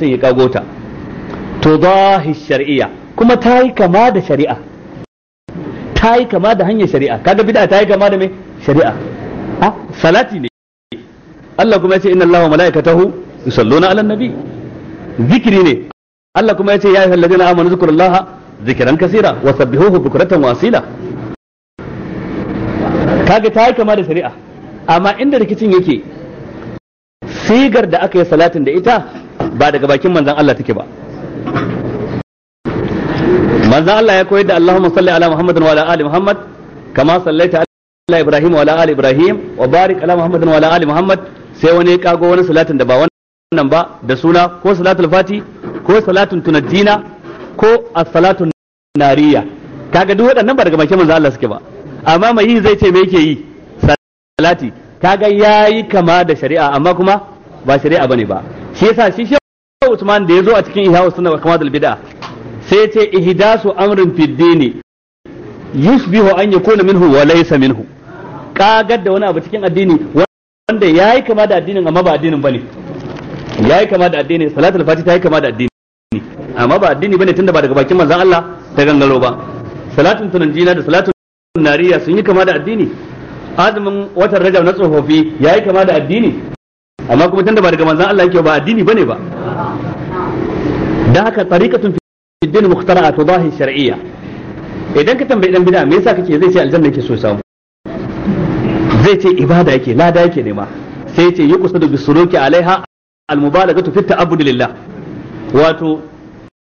ya kago ta tudahi shar'iyya kuma ta yi kama da shari'a, ta yi kama da hanyar shari'a. Kaga bid'a ta yi kama da me shari'a. Salati ne Allah kuma ya ce inna Allaha wa malaikatahu yusalluna 'alan nabi. Zikiri ne Allah kuma ya ce ya ayyuhal ladina amanu zkurullaha zikran kaseera wa sabbihuhu bukratan wa asila. Kaga ta yi kama da shari'a, amma inda rikicin yake sigar da aka yi salatin da ita ba daga bakin manzon Allah take ba. manzon Allah ya koyar da Allahumma salli ala Muhammadin wa ala ali Muhammad kama sallaita ala Ibrahim wa ala ali Ibrahim wa barik ala Muhammadin wa ala ali Muhammad. Sai wani ya kago wani salatin da ba wannan ba da suna ko salatul fati ko salatun tunajjina ko as-salatun nariya. Kaga duk waɗannan ba daga bakin manzon Allah suke ba, amma mai yi zai ce me yake yi salati. Kaga yayi kama da shari'a amma kuma ba shari'a bane ba. Shi yasa shi Shehu Usman da yazo a cikin Ihya Sunna wa Kamadul Bid'a sai ce ihdasu amrin fid dini yushbihu an yakuna minhu wa laysa minhu. Kagar da wani abu cikin addini wanda yayi kama da addinin amma ba addinin bane. Yayi kama da addini, salatul fati ta yi kama da addini amma ba addini bane tunda ba daga bakin manzon Allah ta gangaro ba. Salatun tunanjina da salatun nariya sun yi kama da addini. Azumin watan Rajab na tsofaffi yayi kama da addini amma kuma tunda ba daga manzon Allah yake ba addini bane ba. Dan haka tariqatun fi din mukhtara'a tudahi shar'iyya. Idan ka tambayi dan bid'a me yasa kake, zai ce aljanna yake so samu, zai ce ibada yake, lada yake nema, sai ya ce yuqsadu bisuluki alaiha almubalaghatu fi ta'abbud lillah. Wato